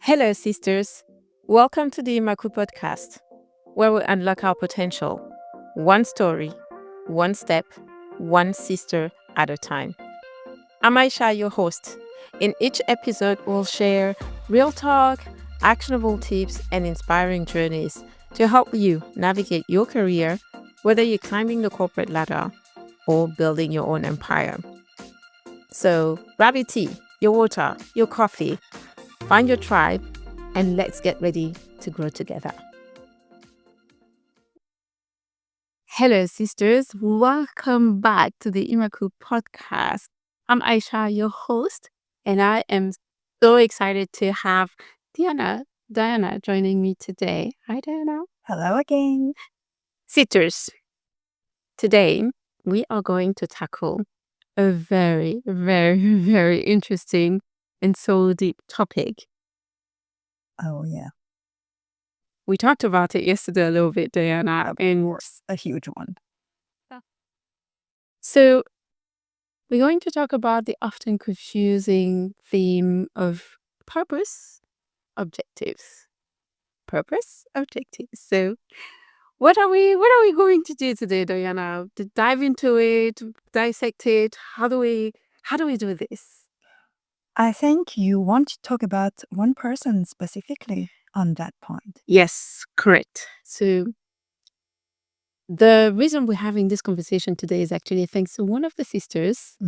Hello, sisters. Welcome to the IMAKHOU podcast, where we unlock our potential, one story, one step, one sister at a time. I'm Aïcha, your host. In each episode, we'll share real talk, actionable tips, and inspiring journeys to help you navigate your career, whether you're climbing the corporate ladder or building your own empire. So grab your tea, your water, your coffee, find your tribe, and let's get ready to grow together. Hello, sisters. Welcome back to the IMAKHOU podcast. I'm Aïcha, your host, and I am so excited to have Diana joining me today. Hi, Diana. Hello again. Sisters, today we are going to tackle a very, very, very interesting and so deep topic. Oh, yeah. We talked about it yesterday a little bit, Diana, and A huge one. so we're going to talk about the often confusing theme of purpose, objectives. Purpose, objectives. So what are we going to do today, Diana? To dive into it, dissect it. How do we do this? I think you want to talk about one person specifically on that point. Yes, correct. So the reason we're having this conversation today is actually thanks to one of the sisters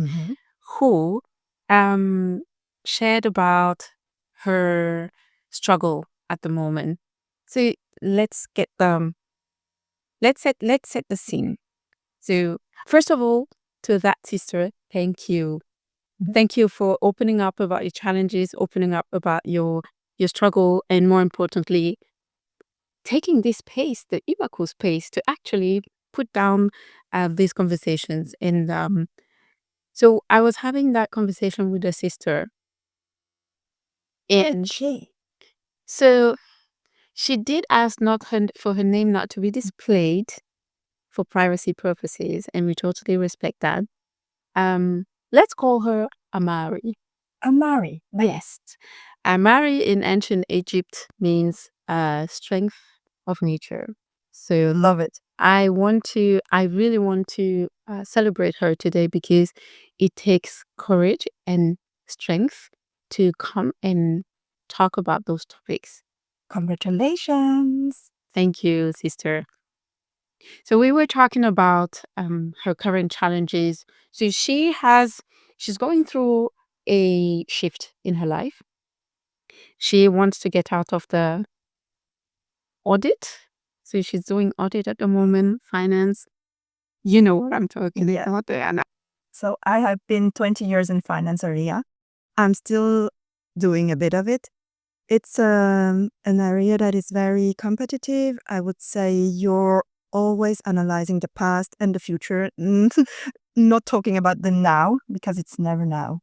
who shared about her struggle at the moment. So let's set the scene. So first of all, to that sister, thank you. Thank you for opening up about your challenges, opening up about your struggle, and more importantly, taking this space, the IMAKHOU space, to actually put down these conversations. And so I was having that conversation with a sister. And so she did ask for her name not to be displayed for privacy purposes, and we totally respect that. Let's call her Amari. Amari. Yes. Amari in ancient Egypt means strength of nature. So Love it. I really want to celebrate her today because it takes courage and strength to come and talk about those topics. Congratulations. Thank you, sister. So we were talking about her current challenges. So she's going through a shift in her life. She wants to get out of the audit. So she's doing audit at the moment, finance. You know what I'm talking about, Diana. So I have been 20 years in finance area. I'm still doing a bit of it. It's an area that is very competitive. I would say you're always analyzing the past and the future, not talking about the now because it's never now.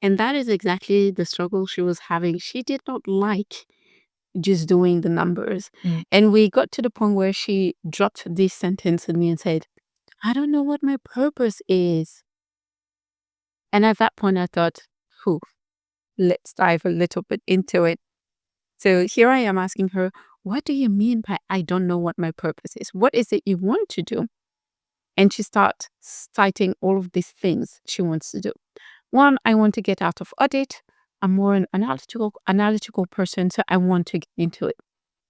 And that is exactly the struggle she was having. She did not like just doing the numbers. And we got to the point where she dropped this sentence at me and said, I don't know what my purpose is. And at that point I thought, let's dive a little bit into it. So here I am asking her, what do you mean by I don't know what my purpose is? What is it you want to do? And she starts citing all of these things she wants to do. One, I want to get out of audit. I'm more an analytical person, so I want to get into it.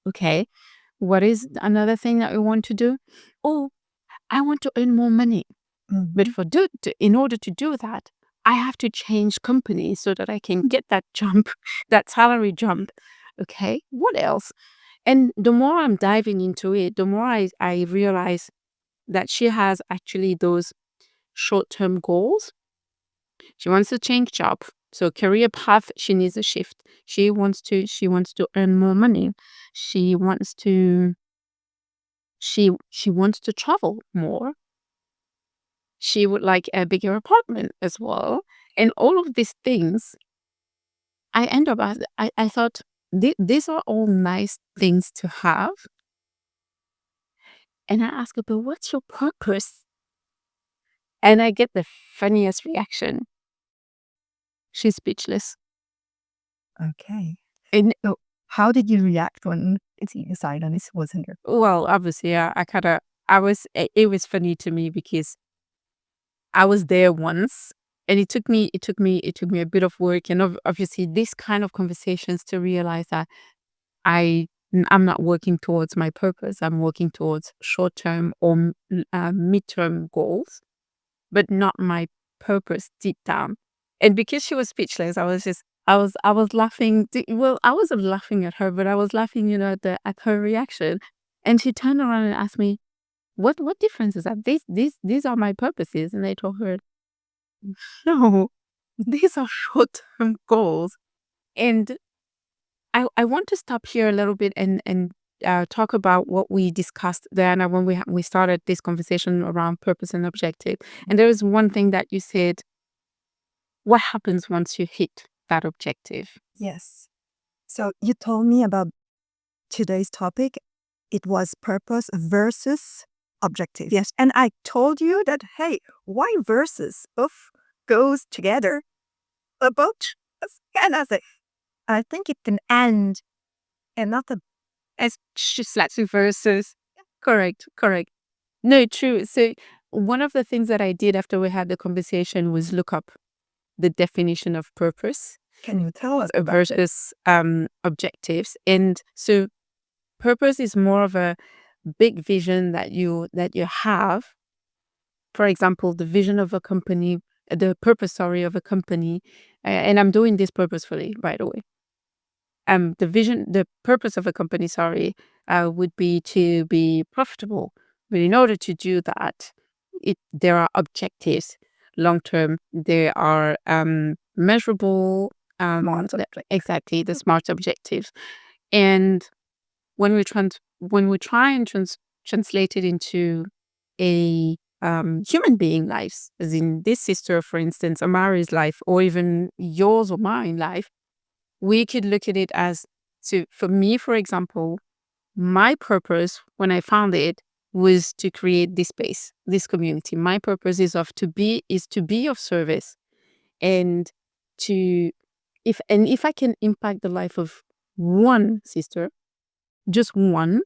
Okay. What is another thing that I want to do? Oh, I want to earn more money. But in order to do that, I have to change companies so that I can get that jump, that salary jump. Okay. What else? And the more I'm diving into it, the more I realize that she has actually those short-term goals. She wants to change job. So career path, she needs a shift. She wants to earn more money. She wants to travel more. She would like a bigger apartment as well. And all of these things, I end up as I thought these are all nice things to have. And I ask her, but what's your purpose? And I get the funniest reaction. She's speechless. Okay. And So how did you react when you decided this wasn't your? well, obviously, it was funny to me because I was there once, and it took me a bit of work, and obviously, this kind of conversations to realize that I'm not working towards my purpose. I'm working towards short term or midterm goals, but not my purpose deep down. And because she was speechless, I was laughing. Well, I wasn't laughing at her, but I was laughing, at her reaction. And she turned around and asked me, "What difference is that? These are my purposes." And I told her, "No, these are short term goals." And I want to stop here a little bit and talk about what we discussed, Diana, when we started this conversation around purpose and objective. And there is one thing that you said: what happens once you hit that objective? Yes. So you told me about today's topic. It was purpose versus objective. Yes. And I told you that, hey, why versus? Both goes together. Both kind of say, I think it can end and not a. It's just like versus. Correct. No, true. So one of the things that I did after we had the conversation was look up the definition of purpose Can you tell us about it? versus objectives. And so purpose is more of a big vision that you have. For example, the vision of a company, the purpose, sorry, of a company, and I'm doing this purposefully, by the way. The purpose of a company, sorry, would be to be profitable. But in order to do that, there are objectives, long term. There are measurable, Smart exactly, the smart objectives. And when we try and translate it into a human being lives, as in this sister, for instance, Amari's life, or even yours or mine life, we could look at it as, so for me, for example, my purpose when I found it was to create this space, this community. My purpose is to be of service, and to if I can impact the life of one sister, just one,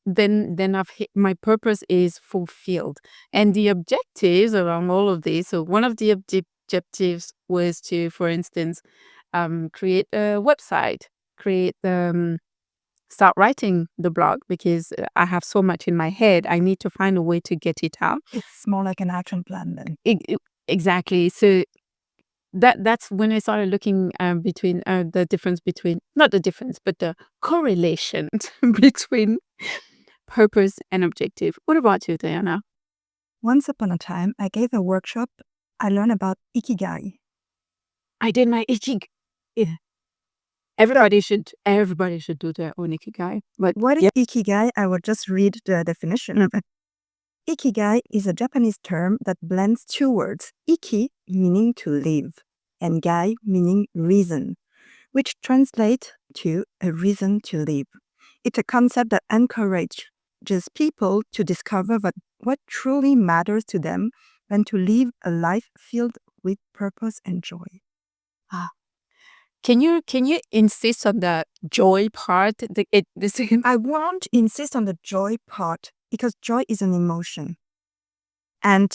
then I've hit, my purpose is fulfilled. And the objectives around all of this. So one of the objectives was to, for instance, create a website, start writing the blog, because I have so much in my head. I need to find a way to get it out. It's more like an action plan then. Exactly. So that's when I started looking between the difference between, not the difference, but the correlation between purpose and objective. What about you, Diana? Once upon a time, I gave a workshop. I learned about Ikigai. I did my Ikigai. Yeah. Everybody should do their own Ikigai. But what is Ikigai? I will just read the definition of it. Ikigai is a Japanese term that blends two words, iki meaning to live and gai meaning reason, which translate to a reason to live. It's a concept that encourages people to discover what truly matters to them and to live a life filled with purpose and joy. Can you insist on the joy part? I won't insist on the joy part because joy is an emotion. And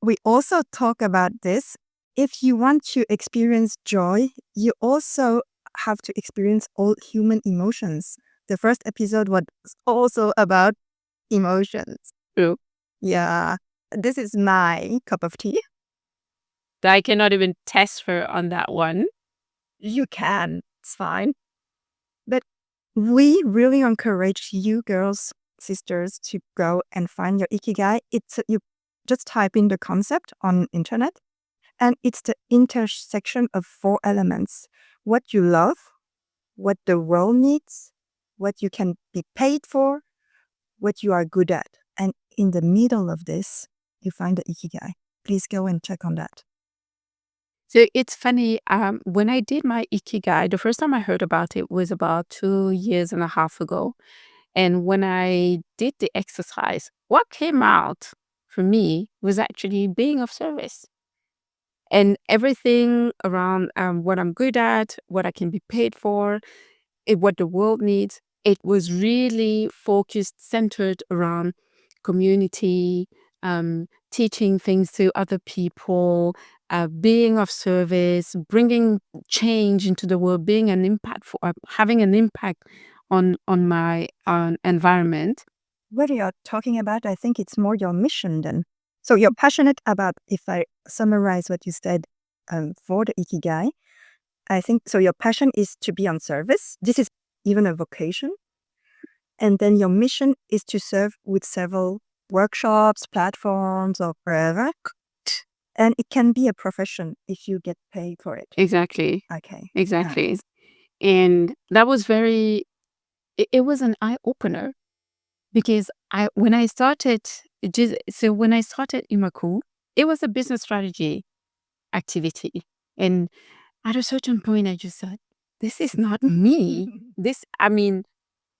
we also talk about this. If you want to experience joy, you also have to experience all human emotions. The first episode was also about emotions. True. Yeah. This is my cup of tea. I cannot even test her on that one. You can. It's fine. But we really encourage you girls, sisters, to go and find your Ikigai. You just type in the concept on internet, and it's the intersection of 4 elements: what you love, what the world needs, what you can be paid for, what you are good at. And in the middle of this, you find the Ikigai. Please go and check on that. So it's funny, when I did my Ikigai, the first time I heard about it was about 2.5 years ago. And when I did the exercise, what came out for me was actually being of service. And everything around what I'm good at, what I can be paid for, what the world needs. It was really focused, centered around community, teaching things to other people, being of service, bringing change into the world, being an impact for having an impact on my environment. What you're talking about, I think it's more your mission then. So you're passionate about, if I summarize what you said, for the Ikigai, I think, so your passion is to be on service. This is even a vocation. And then your mission is to serve with several workshops, platforms, or wherever. And it can be a profession if you get paid for it. Exactly. Okay. Exactly. And that was it was an eye opener, because when I started IMAKHOU, it was a business strategy activity. And at a certain point, I just thought, this is not me.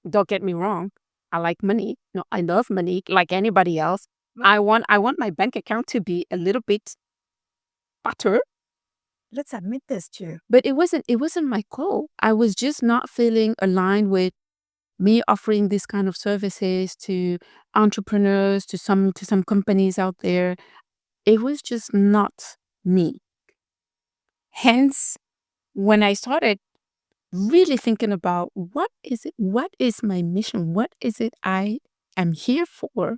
Don't get me wrong. I like money. No, I love money like anybody else. I want my bank account to be a little bit fatter. Let's admit this too. But it wasn't my goal. I was just not feeling aligned with me offering this kind of services to entrepreneurs, to some companies out there. It was just not me. Hence, when I started really thinking about what is my mission, what is it I am here for,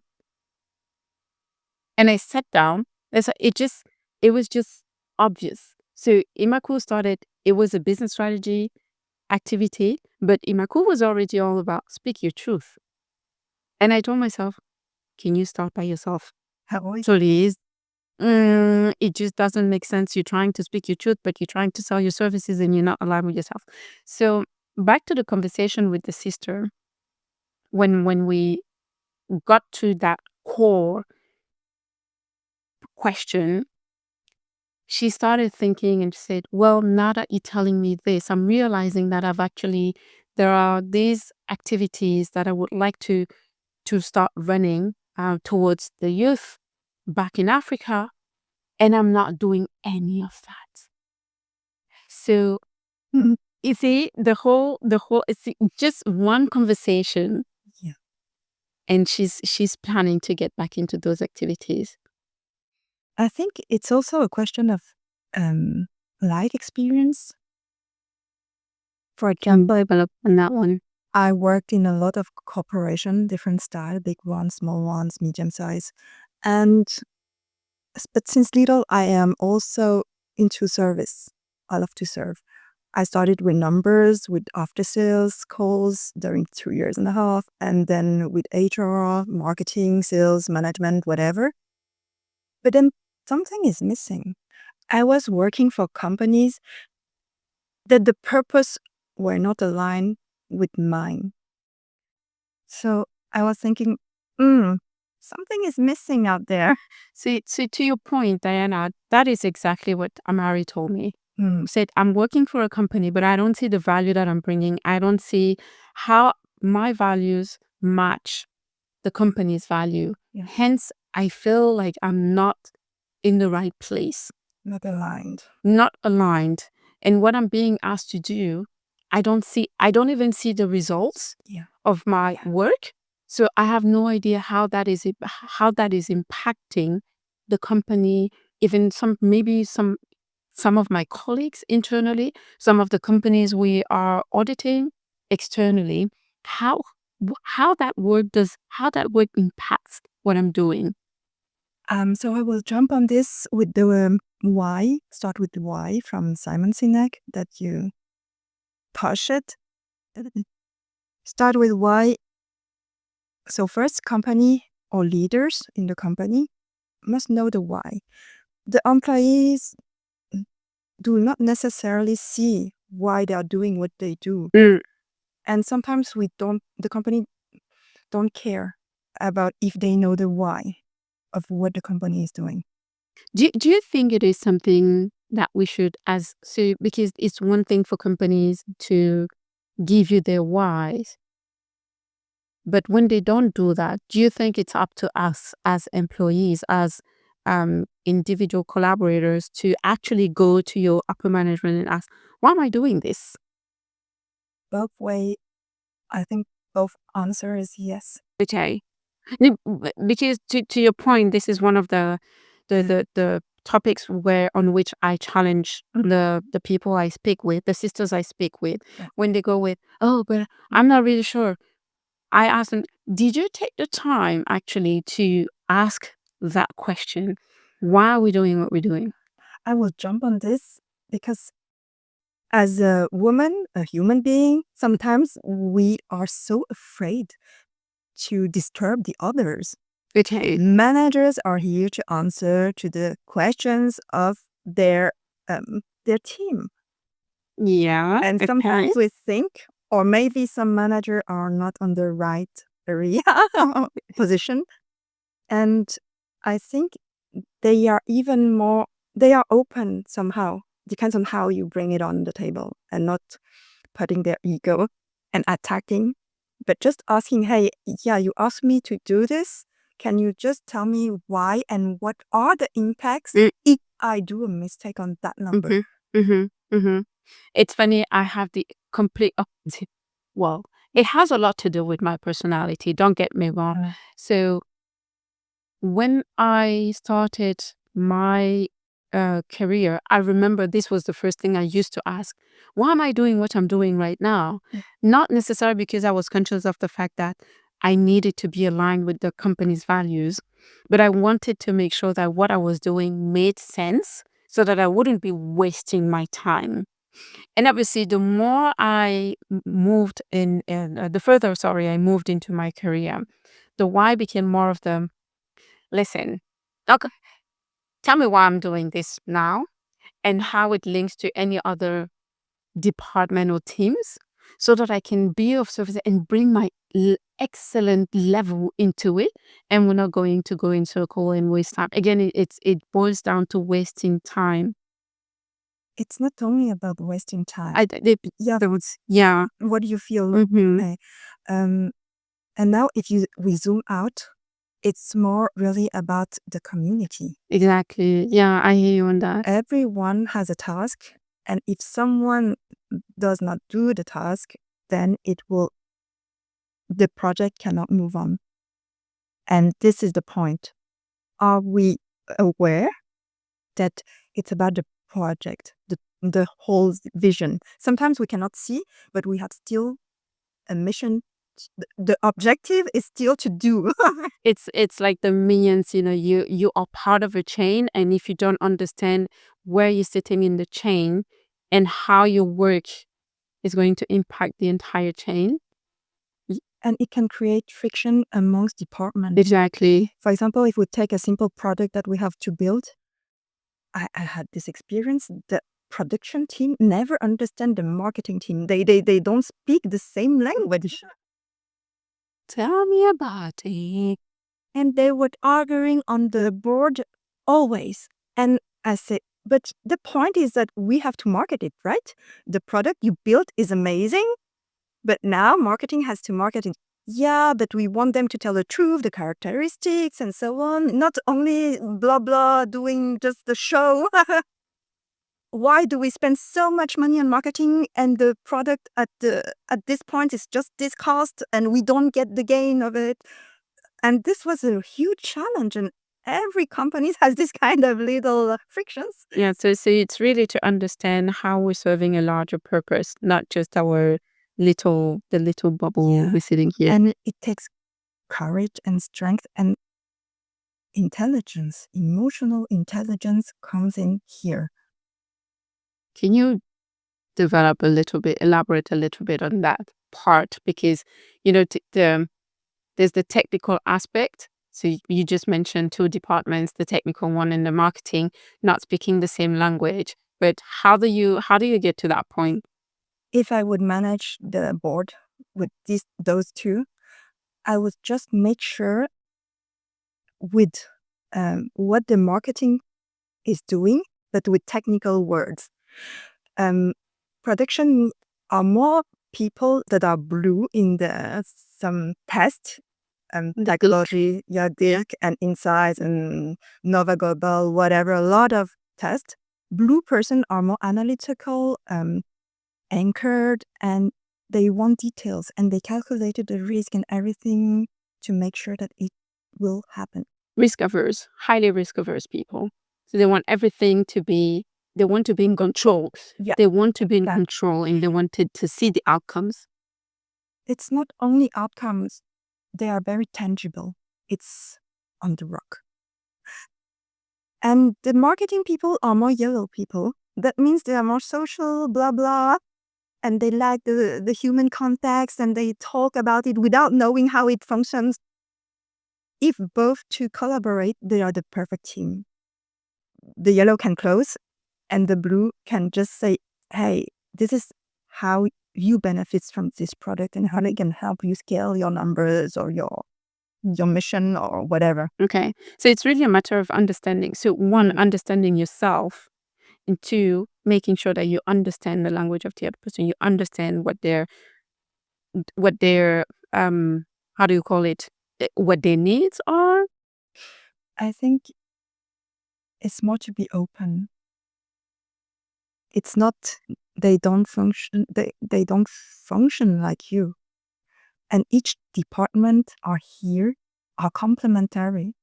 and I sat down, it was just obvious. So IMAKHOU started, it was a business strategy activity, but IMAKHOU was already all about speak your truth. And I told myself, can you start by yourself? Please. It just doesn't make sense. You're trying to speak your truth, but you're trying to sell your services and you're not aligned with yourself. So back to the conversation with the sister, when we got to that core question, she started thinking and said, well, now that you're telling me this, I'm realizing that there are these activities that I would like to start running towards the youth back in Africa, and I'm not doing any of that. So you see, the whole it's just one conversation. Yeah. And she's planning to get back into those activities. I think it's also a question of life experience. For example, On that one. I worked in a lot of corporation, different style, big ones, small ones, medium size. But since little, I am also into service. I love to serve. I started with numbers, with after sales calls during 2.5 years, and then with HR, marketing, sales, management, whatever. But then something is missing. I was working for companies that the purpose were not aligned with mine. So I was thinking, something is missing out there. So to your point, Diana, that is exactly what Amari told me. Said, I'm working for a company, but I don't see the value that I'm bringing. I don't see how my values match the company's value. Yeah. Hence, I feel like I'm not in the right place. Not aligned. Not aligned. And what I'm being asked to do, I don't even see the results of my work. So I have no idea how that is impacting the company, even some of my colleagues internally, some of the companies we are auditing externally, how that work impacts what I'm doing. So I will jump on this with the why. Start with the why from Simon Sinek that you push it. Start with why. So first, company or leaders in the company must know the why. The employees do not necessarily see why they are doing what they do. And sometimes the company don't care about if they know the why of what the company is doing. Do you think it is something that we should because it's one thing for companies to give you their whys, but when they don't do that, do you think it's up to us as employees, as individual collaborators, to actually go to your upper management and ask, why am I doing this? both way. I think both answer is yes. Okay. Because to your point, this is one of the topics on which I challenge the people I speak with, the sisters I speak with, when they go with, oh, but I'm not really sure. I ask them, did you take the time actually to ask that question? Why are we doing what we're doing? I will jump on this because as a woman, a human being, sometimes we are so afraid to disturb the others. Okay. Managers are here to answer to the questions of their team. Yeah. And sometimes we think, or maybe some manager are not on the right area position. And I think they are they are open somehow. Depends on how you bring it on the table and not putting their ego and attacking, but just asking, hey, yeah, you asked me to do this. Can you just tell me why and what are the impacts if I do a mistake on that number? It's funny, I have the complete opposite. Well, it has a lot to do with my personality, don't get me wrong. So when I started my career, I remember this was the first thing I used to ask. Why am I doing what I'm doing right now? Not necessarily because I was conscious of the fact that I needed to be aligned with the company's values, but I wanted to make sure that what I was doing made sense so that I wouldn't be wasting my time. And obviously, the more I moved the further, I moved into my career, the why became more of the, listen, okay, tell me why I'm doing this now and how it links to any other department or teams so that I can be of service and bring my excellent level into it. And we're not going to go in circle and waste time. Again, it boils down to wasting time. It's not only about wasting time. Yeah. What do you feel? And now if we zoom out, it's more really about the community. Exactly. Yeah, I hear you on that. Everyone has a task, and if someone does not do the task, then the project cannot move on. And this is the point. Are we aware that it's about the project, the whole vision? Sometimes we cannot see, but we have still a mission. The objective is still to do. It's like the minions, you are part of a chain, and if you don't understand where you're sitting in the chain and how your work is going to impact the entire chain. And it can create friction amongst departments. Exactly. For example, if we take a simple product that we have to build, I had this experience. The production team never understand the marketing team. They don't speak the same language. Tell me about it. And they were arguing on the board always. And I said, but the point is that we have to market it, right? The product you built is amazing, but now marketing has to market it. Yeah, but we want them to tell the truth, the characteristics, and so on. Not only blah, blah, doing just the show. Why do we spend so much money on marketing and the product at this point is just this cost and we don't get the gain of it? And this was a huge challenge, and every company has this kind of little frictions. Yeah, so it's really to understand how we're serving a larger purpose, not just the little bubble we're sitting here. And it takes courage and strength and intelligence. Emotional intelligence comes in here. Can you elaborate a little bit on that part? Because, there's the technical aspect. So you just mentioned two departments, the technical one and the marketing, not speaking the same language. But how do you get to that point? If I would manage the board with those two, I would just make sure with what the marketing is doing, but with technical words. Production are more people that are blue in some test technology, Dirk and Insights and Nova Global, whatever, a lot of tests. Blue person are more analytical, anchored, and they want details, and they calculated the risk and everything to make sure that it will happen. Risk averse, highly risk averse people. So they want everything to be, they want to be in control. Yeah. They want to be in control, and they wanted to see the outcomes. It's not only outcomes, they are very tangible. It's on the rock. And the marketing people are more yellow people. That means they are more social, blah, blah. And they lack the human context, and they talk about it without knowing how it functions. If both two collaborate, they are the perfect team. The yellow can close, and the blue can just say, hey, this is how you benefit from this product and how they can help you scale your numbers or your mission or whatever. Okay. So it's really a matter of understanding. So one, understanding yourself, and two, making sure that you understand the language of the other person. You understand what their how do you call it? What their needs are. I think it's more to be open. It's not they don't function like you. And each department are complementary.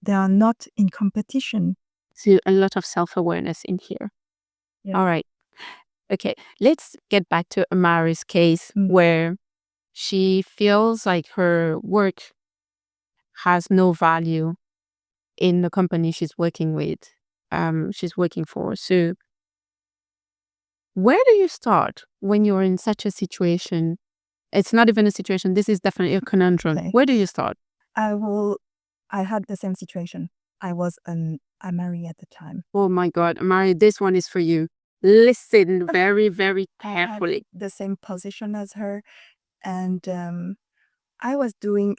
They are not in competition. So a lot of self-awareness in here. Yeah. All right. Okay. Let's get back to Amari's case where she feels like her work has no value in the company she's working with. She's working for. So where do you start when you're in such a situation? It's not even a situation. This is definitely a conundrum. Okay. Where do you start? I had the same situation. I was Amari at the time. Oh my God, Amari, this one is for you. Listen very, very carefully. The same position as her. And I was doing,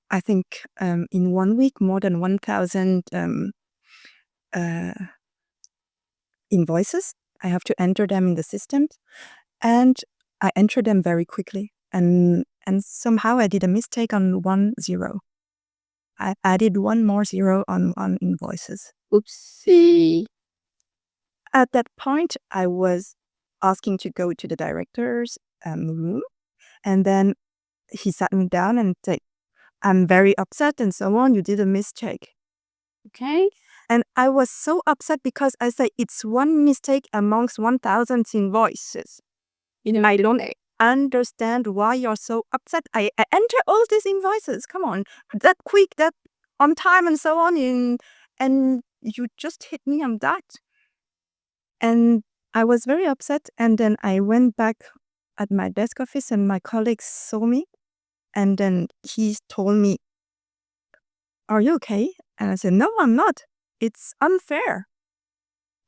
I think, in 1 week, more than 1,000 invoices. I have to enter them in the system. And I entered them very quickly. And somehow I did a mistake on 1 0. I added 1 more 0 on invoices. Oopsie. At that point, I was asking to go to the director's room. And then he sat me down and said, I'm very upset and so on. You did a mistake. Okay. And I was so upset because I said, it's one mistake amongst 1,000 invoices. I don't understand why you're so upset. I enter all these invoices. Come on, that quick, that on time and so on. And you just hit me on that. And I was very upset. And then I went back at my desk office and my colleagues saw me. And then he told me, are you okay? And I said, no, I'm not. It's unfair.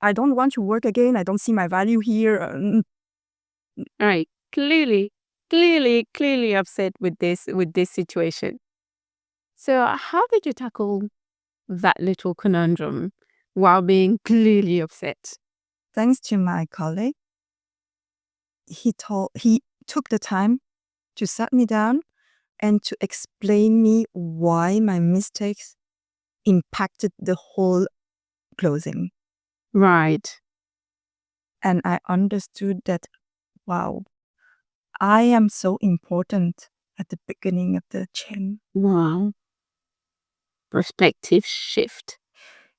I don't want to work again. I don't see my value here. All right. Clearly upset with this situation. So how did you tackle that little conundrum while being clearly upset? Thanks to my colleague, he took the time to sit me down and to explain me why my mistakes impacted the whole closing. Right. And I understood that, wow, I am so important at the beginning of the chain. Wow. Perspective shift.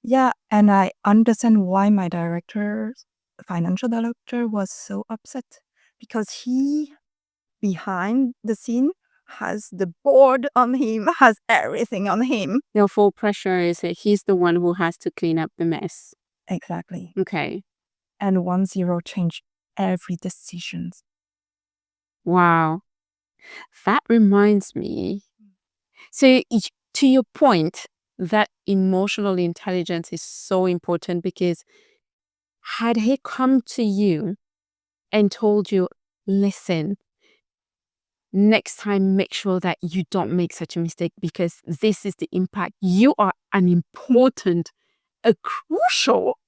Yeah, and I understand why my financial director was so upset, because he, behind the scene, has the board on him, has everything on him. The full pressure is that he's the one who has to clean up the mess. Exactly. Okay. And 1 0 changed every decision. Wow. That reminds me. So to your point, that emotional intelligence is so important, because had he come to you and told you, listen, next time make sure that you don't make such a mistake, because this is the impact. You are an important, a crucial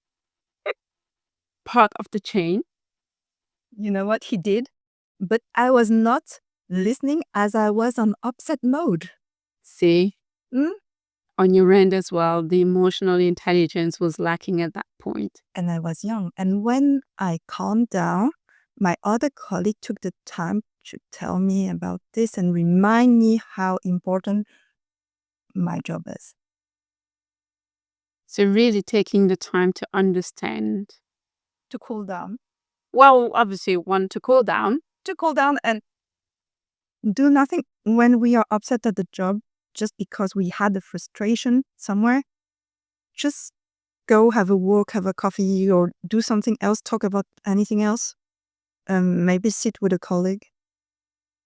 part of the chain. You know what he did? But I was not listening, as I was on upset mode. See? On your end as well, the emotional intelligence was lacking at that point. And I was young. And when I calmed down, my other colleague took the time to tell me about this and remind me how important my job is. So really taking the time to understand. To cool down. Well, obviously one, to cool down. To cool down and do nothing when we are upset at the job just because we had a frustration somewhere. Just go have a walk, have a coffee, or do something else, talk about anything else. Maybe sit with a colleague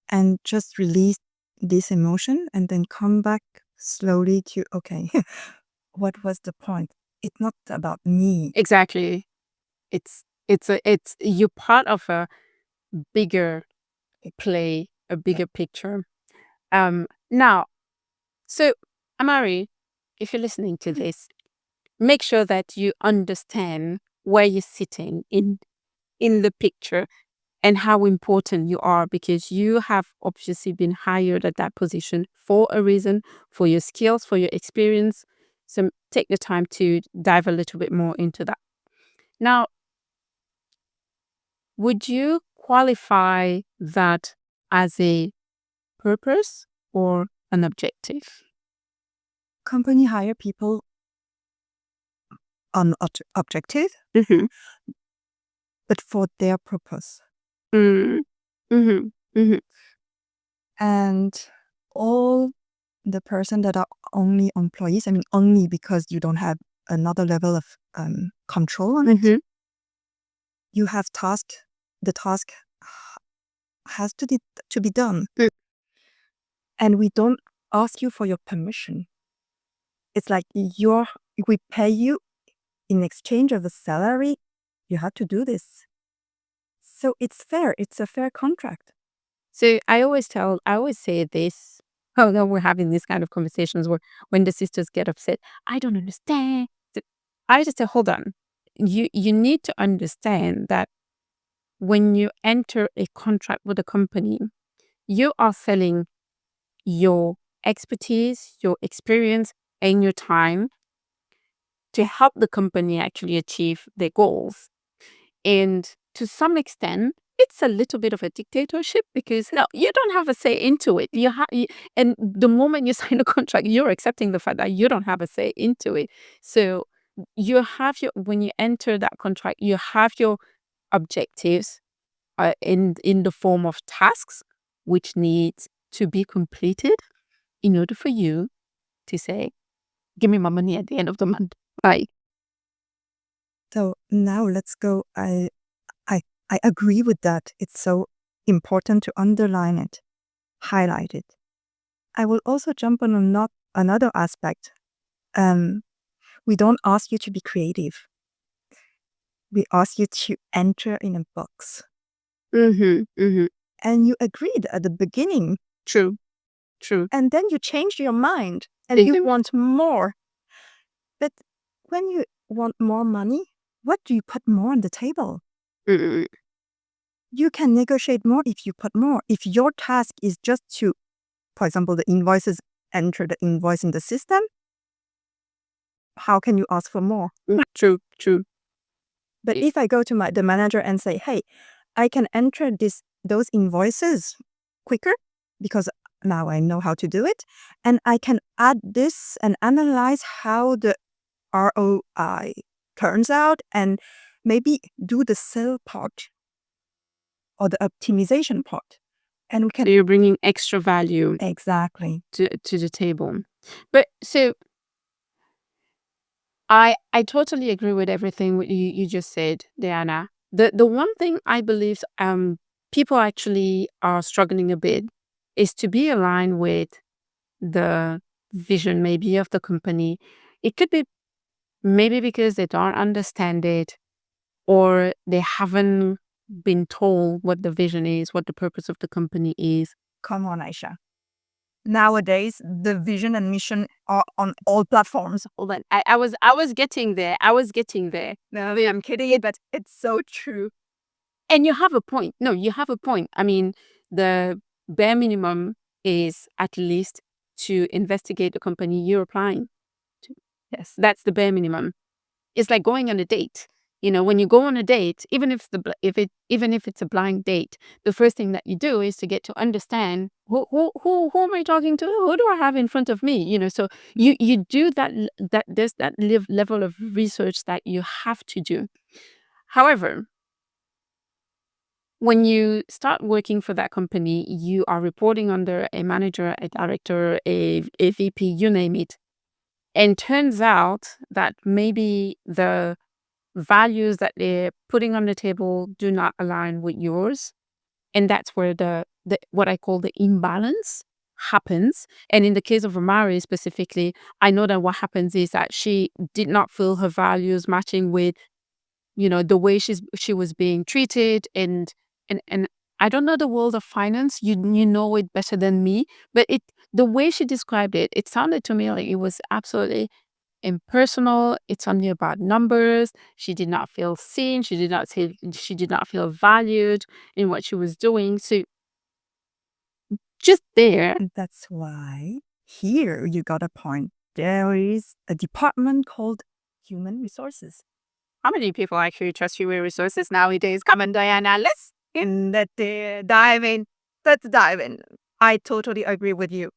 and just release this emotion and then come back slowly to, okay, what was the point? It's not about me. Exactly. It's you're part of a bigger play, a bigger picture. Now, so Amari, if you're listening to this, make sure that you understand where you're sitting in the picture and how important you are, because you have obviously been hired at that position for a reason, for your skills, for your experience. So take the time to dive a little bit more into that. Now, would you qualify that as a purpose or an objective? Company hire people on objective, but for their purpose. And all the person that are only employees, I mean, only because you don't have another level of control on it, you have task. The task has to be done. And we don't ask you for your permission. It's like we pay you in exchange of a salary. You have to do this. So it's fair. It's a fair contract. So I always say this. Oh no, we're having these kind of conversations where when the sisters get upset, I don't understand. I just say, hold on. You need to understand that when you enter a contract with a company, you are selling your expertise, your experience, and your time to help the company actually achieve their goals. And to some extent, it's a little bit of a dictatorship, because no, you don't have a say into it. And the moment you sign a contract, you're accepting the fact that you don't have a say into it. So you have when you enter that contract, you have your objectives in the form of tasks, which needs to be completed in order for you to say, give me my money at the end of the month. Right. So now let's go. I agree with that. It's so important to underline it, highlight it. I will also jump on another aspect. We don't ask you to be creative. We ask you to enter in a box. And you agreed at the beginning. True. And then you changed your mind and you want more. But when you want more money, what do you put more on the table? You can negotiate more if you put more. If your task is just to, for example, enter the invoice in the system, how can you ask for more? True. But if I go to the manager and say, hey, I can enter those invoices quicker because now I know how to do it, and I can add this and analyze how the ROI turns out and maybe do the sell part or the optimization part. And we can. So you're bringing extra value Exactly to the table. But so I totally agree with everything you just said, Diana. The one thing I believe people actually are struggling a bit is to be aligned with the vision maybe of the company. It could be maybe because they don't understand it, or they haven't been told what the vision is, what the purpose of the company is. Come on, Aïcha. Nowadays, the vision and mission are on all platforms. Hold on. I was getting there. No, I'm kidding, but it's so true. And you have a point. No, you have a point. I mean, the bare minimum is at least to investigate the company you're applying to. Yes, that's the bare minimum. It's like going on a date. When you go on a date, even if it's a blind date, the first thing that you do is to get to understand who am I talking to? Who do I have in front of me? So you do that. There's that level of research that you have to do. However, when you start working for that company, you are reporting under a manager, a director, a VP, you name it. And turns out that maybe the values that they're putting on the table do not align with yours. And that's where the what I call the imbalance happens. And in the case of Amari specifically, I know that what happens is that she did not feel her values matching with the way she was being treated. And I don't know the world of finance. You know it better than me, but the way she described it sounded to me like it was absolutely impersonal. It's only about numbers. She did not feel seen. She did not feel valued in what she was doing. So just there. That's why here you got a point. There is a department called Human Resources. How many people actually trust human resources nowadays? Come on, Diana, let's dive in. Let's dive in. I totally agree with you.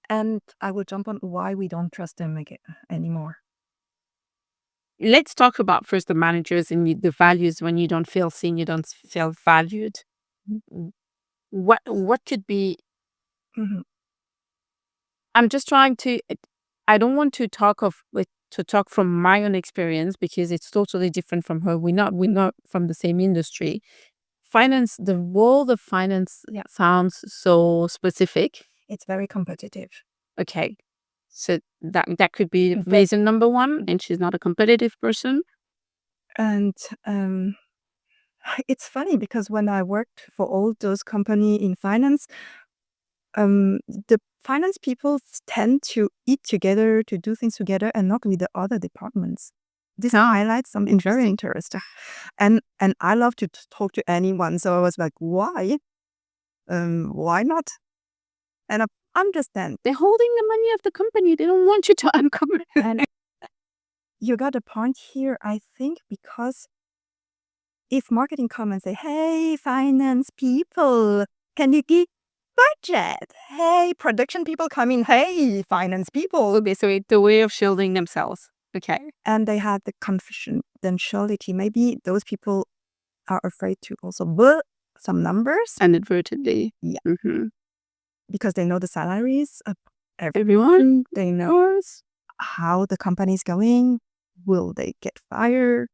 And I will jump on why we don't trust them anymore. Let's talk about first the managers and the values. When you don't feel seen, you don't feel valued. What could be? Mm-hmm. I'm just trying to. I don't want to talk from my own experience because it's totally different from her. We're not from the same industry. Finance, the world of finance sounds so specific. It's very competitive. Okay. So that could be reason number one, and she's not a competitive person. And it's funny because when I worked for all those companies in finance, the finance people tend to eat together, to do things together, and not with the other departments. This highlights something very interesting. And I love to talk to anyone, so I was like, why? Why not? And I understand. They're holding the money of the company. They don't want you to uncover. And you got a point here, I think, because if marketing come and say, hey, finance people, can you give budget? Hey, production people come in, hey, finance people. Basically, the way of shielding themselves. Okay. And they had the confidentiality. Maybe those people are afraid to also build some numbers. Inadvertently. Yeah. Mm-hmm. Because they know the salaries of everyone. They know how the company is going. Will they get fired?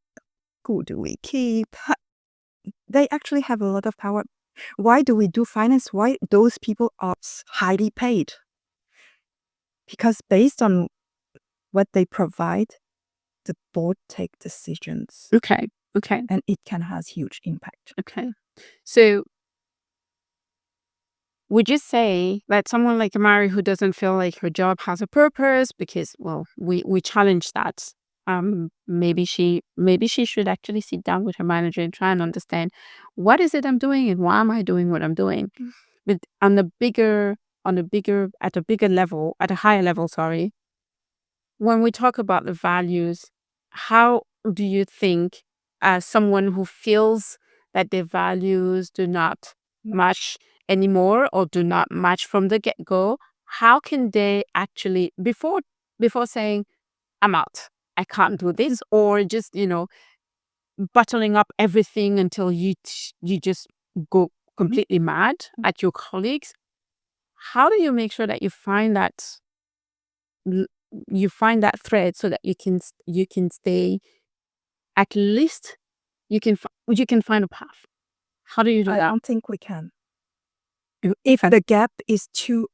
Who do we keep? They actually have a lot of power. Why do we do finance? Why those people are highly paid? Because based on what they provide, the board take decisions. Okay. And it can have huge impact. Okay. So would you say that someone like Amari who doesn't feel like her job has a purpose because, well, we challenge that. Maybe she should actually sit down with her manager and try and understand what is it I'm doing and why am I doing what I'm doing. But at a bigger level, at a higher level, sorry. When we talk about the values, how do you think, as someone who feels that their values do not match anymore or do not match from the get-go, how can they actually, before saying, I'm out, I can't do this, or just, bottling up everything until you just go completely mad at your colleagues, how do you make sure that you find that thread so that you can stay, at least you can find a path? How do you do that? I don't think we can. If the gap is too,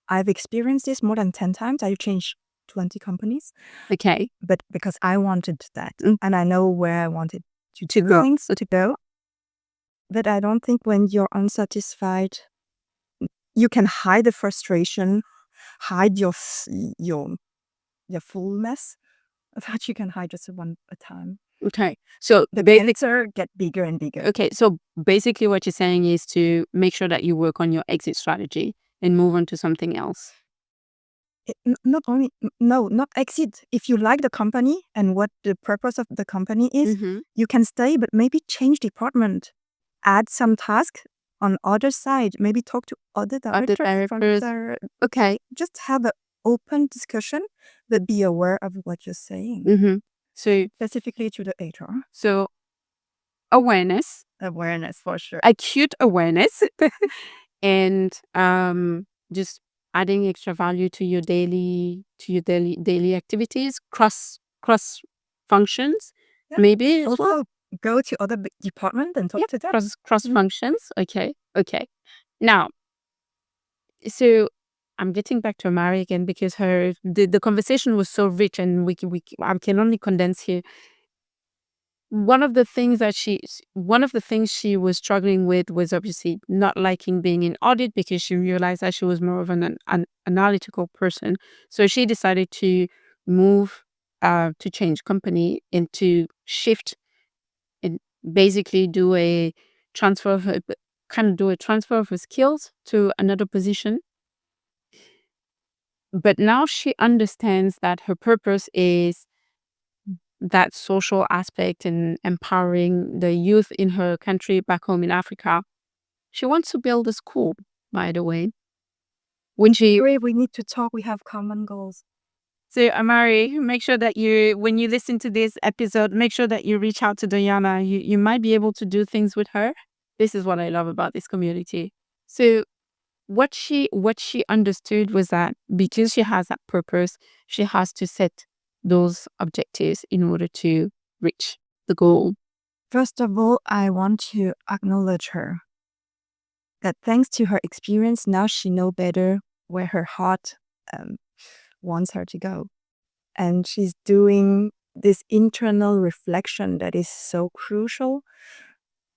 I've experienced this more than 10 times. I've changed 20 companies. Okay. But because I wanted that and I know where I wanted to go. Things to go. But I don't think when you're unsatisfied, you can hide the frustration, hide your full mess, that you can hide just one at a time. Okay. So the picture get bigger and bigger. Okay. So basically what you're saying is to make sure that you work on your exit strategy and move on to something else. not only, not exit. If you like the company and what the purpose of the company is, you can stay, but maybe change department, add some tasks on other side, maybe talk to other directors. Okay. Just have an open discussion, but be aware of what you're saying. So Specifically to the HR. So awareness for sure. acute awareness and just adding extra value to your daily activities, cross functions, maybe Also go to other department and talk to them. cross functions. Okay. Now, so I'm getting back to Mary again because the conversation was so rich, and I can only condense here. One of the things she was struggling with was obviously not liking being in audit, because she realized that she was more of an analytical person. So she decided to move, to change company and to shift and basically do a transfer of her, transfer of her skills to another position. But now she understands that her purpose is that social aspect and empowering the youth in her country back home in Africa. She wants to build a school, by the way. We need to talk. We have common goals. So, Amari, make sure that when you listen to this episode, make sure that you reach out to Diana. You might be able to do things with her. This is what I love about this community. So what she understood was that because she has that purpose, she has to set those objectives in order to reach the goal. First of all, I want to acknowledge her. That thanks to her experience, now she knows better where her heart wants her to go. And she's doing this internal reflection that is so crucial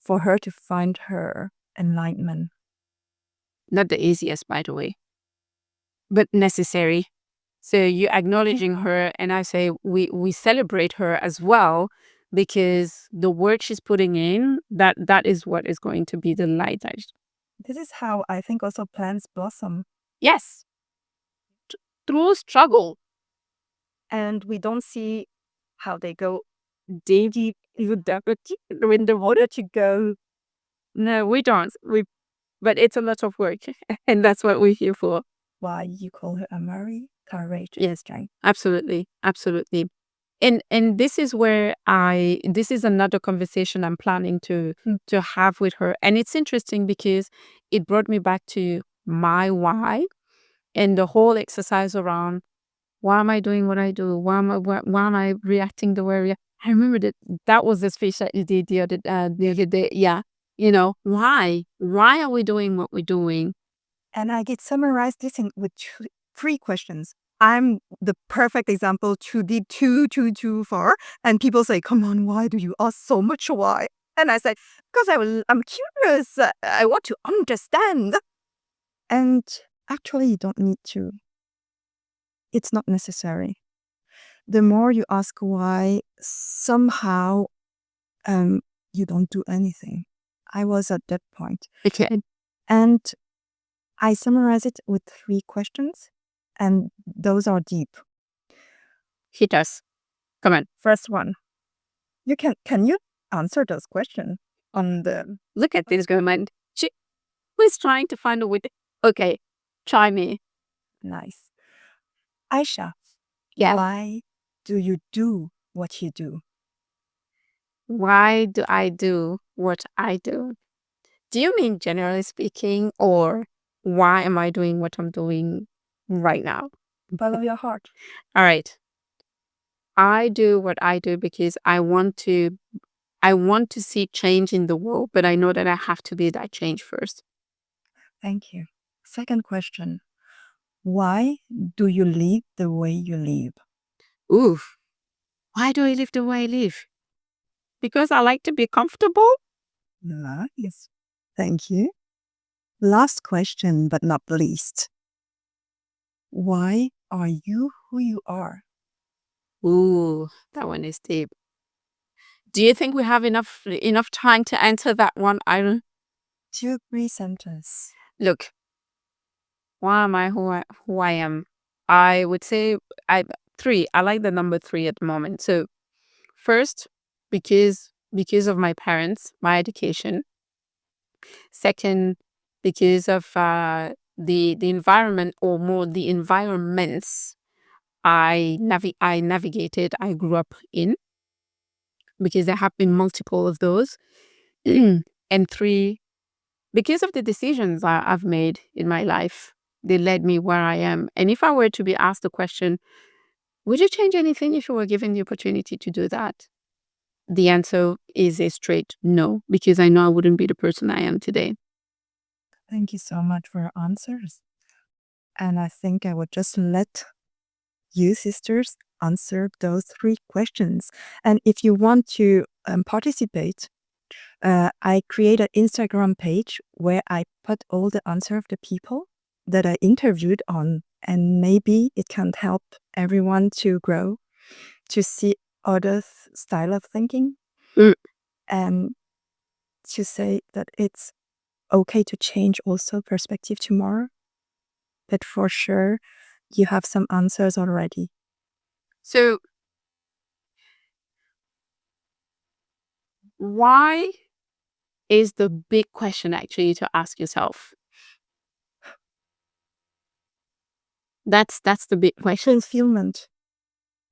for her to find her enlightenment. Not the easiest, by the way, but necessary. So you're acknowledging her, and I say we celebrate her as well, because the work she's putting in, that is what is going to be the light. This is how I think also plants blossom. Yes. Through struggle. And we don't see how they go daily in the order to go. No, we don't. But it's a lot of work, and that's what we're here for. Why you call her Amari? Courageous. Yes, absolutely. And this is where this is another conversation I'm planning to have with her. And it's interesting because it brought me back to my why and the whole exercise around why am I doing what I do? Why am I reacting the way I react? I remember that was the speech that you did the other day. Yeah. Why? Why are we doing what we're doing? And I get summarized this with 3 questions. I'm the perfect example to be too far. And people say, come on, why do you ask so much why? And I say, because I'm curious. I want to understand. And actually, you don't need to. It's not necessary. The more you ask why, somehow you don't do anything. I was at that point. Okay. And I summarize it with 3 questions, and those are deep. Hit us. Come on. First one. Can you answer those questions on the... Look at this woman. She was trying to find a way. Okay, try me. Nice. Aïcha. Yeah. Why do you do what you do? Why do I do what I do? Do you mean generally speaking, or why am I doing what I'm doing right now? Follow your heart. All right. I do what I do because I want to see change in the world, but I know that I have to be that change first. Thank you. Second question. Why do you live the way you live? Oof. Why do I live the way I live? Because I like to be comfortable. Nice. Thank you. Last question, but not least. Why are you who you are? Ooh, that one is deep. Do you think we have enough time to answer that one, Iron? 2-3 sentences. Look, why am I who I am? I would say three. I like the number 3 at the moment. So first, because of my parents, my education. Second, because of the environment, or more the environments I navigated, I grew up in, because there have been multiple of those. And 3, because of the decisions I've made in my life, they led me where I am. And if I were to be asked the question, would you change anything if you were given the opportunity to do that? The answer is a straight no, because I know I wouldn't be the person I am today. Thank you so much for your answers. And I think I would just let you sisters answer those 3 questions. And if you want to participate, I create an Instagram page where I put all the answer of the people that I interviewed on, and maybe it can help everyone to grow, to see other style of thinking, Mm. and to say that it's okay to change also perspective tomorrow. But for sure, you have some answers already. So why is the big question actually to ask yourself? That's the big question. Fulfillment,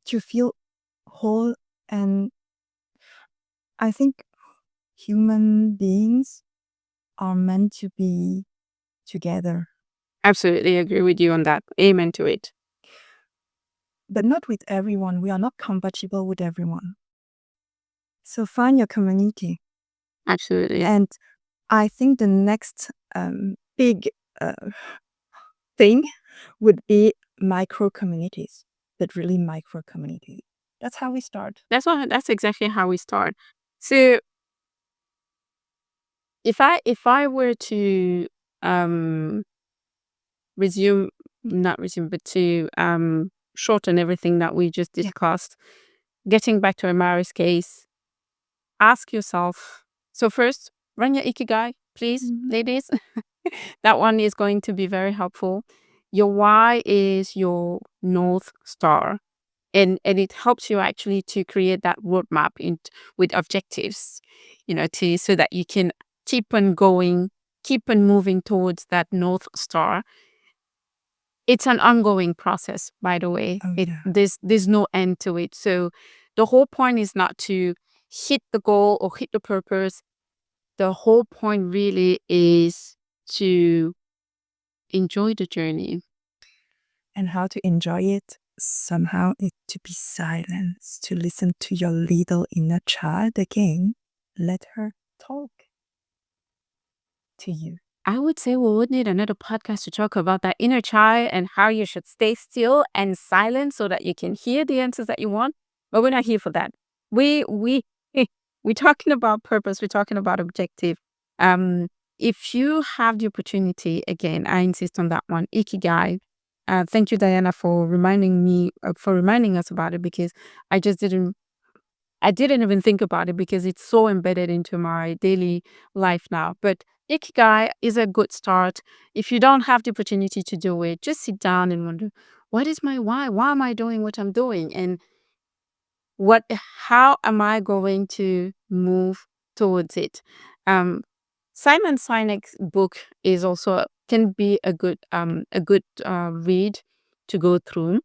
to feel whole. And I think human beings are meant to be together, Absolutely agree with you on that. Amen to it. but not with everyone. We are not compatible with everyone. So find your community. Absolutely. And I think the next big thing would be micro communities, but really micro communities. That's how we start. That's exactly how we start. So if I were to not resume, but to shorten everything that we just discussed, getting back to Amari's case, ask yourself. So first, run your ikigai, please, ladies. That one is going to be very helpful. Your why is your North Star. And it helps you actually to create that roadmap with objectives, so that you can keep on going, keep on moving towards that North Star. It's an ongoing process, by the way. There's no end to it. So the whole point is not to hit the goal or hit the purpose. The whole point really is to enjoy the journey. And how to enjoy it somehow is to be silenced, to listen to your little inner child again. Let her talk to you. I would say we would need another podcast to talk about that inner child and how you should stay still and silent so that you can hear the answers that you want. But we're not here for that. We're talking about purpose. We're talking about objective. If you have the opportunity, again, I insist on that one, ikigai. Thank you, Diana, for reminding us about it, because I didn't even think about it, because it's so embedded into my daily life now. But ikigai is a good start. If you don't have the opportunity to do it, just sit down and wonder, what is my why? Why am I doing what I'm doing? And how am I going to move towards it? Simon Sinek's book is also can be a good read to go through.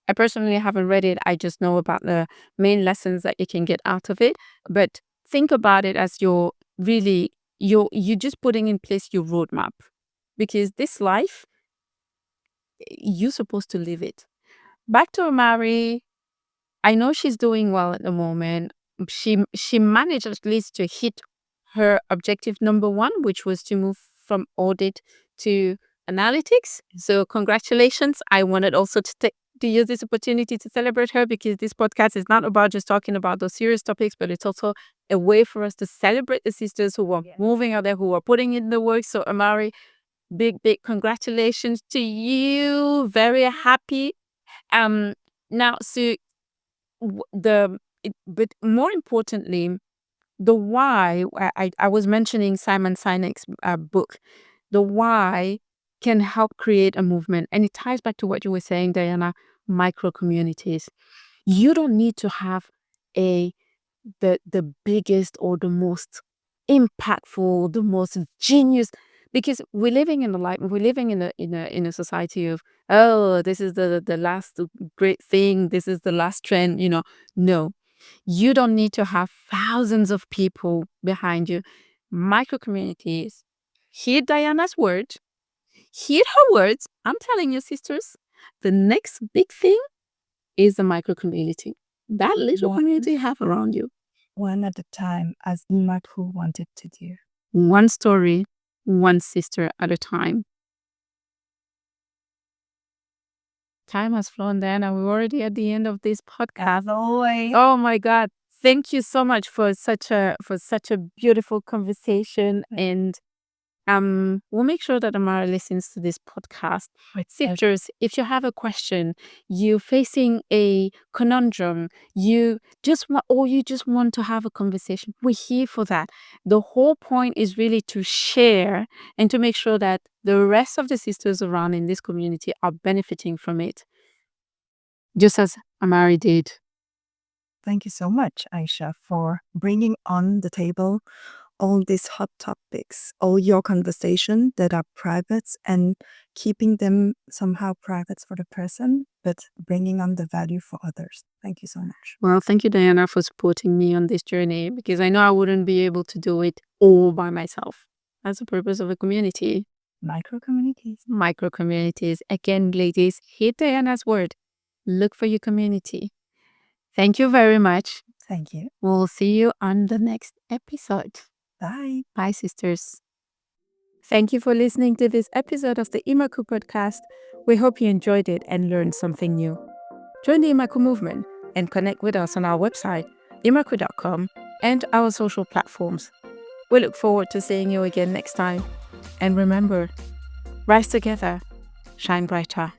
I personally haven't read it. I just know about the main lessons that you can get out of it. But think about it as you're just putting in place your roadmap, because this life, you're supposed to live it. Back to Amari, I know she's doing well at the moment. She managed at least to hit her objective number 1, which was to move from audit to analytics. So congratulations. I wanted also to use this opportunity to celebrate her, because this podcast is not about just talking about those serious topics, but it's also a way for us to celebrate the sisters who are moving out there, who are putting in the work. So Amari, big congratulations to you. Very happy. Now, so but more importantly, the why. I was mentioning Simon Sinek's book. The why can help create a movement. And it ties back to what you were saying, Diana, micro communities. You don't need to have the biggest or the most impactful, the most genius, because we're living in a society of, oh, this is the last great thing, this is the last trend, No, you don't need to have thousands of people behind you. Micro communities. Hear Diana's word. Hear her words. I'm telling you, sisters, the next big thing is the micro community. That little community you have around you. One at a time, as IMAKHOU wanted to do. One story, one sister at a time. Time has flown, Diana. We're already at the end of this podcast. As always. Oh my God. Thank you so much for such a beautiful conversation. And we'll make sure that Amara listens to this podcast. Sisters, if you have a question, you're facing a conundrum, you just want to have a conversation, we're here for that. The whole point is really to share and to make sure that the rest of the sisters around in this community are benefiting from it, just as Amari did. Thank you so much, Aïcha, for bringing on the table all these hot topics, all your conversation that are private, and keeping them somehow private for the person, but bringing on the value for others. Thank you so much. Well, thank you, Diana, for supporting me on this journey, because I know I wouldn't be able to do it all by myself. That's the purpose of a community. Micro communities. Micro communities. Again, ladies, hear Diana's word. Look for your community. Thank you very much. Thank you. We'll see you on the next episode. Bye. Bye, sisters. Thank you for listening to this episode of the IMAKHOU podcast. We hope you enjoyed it and learned something new. Join the IMAKHOU movement and connect with us on our website, imakhou.com, and our social platforms. We look forward to seeing you again next time. And remember, rise together, shine brighter.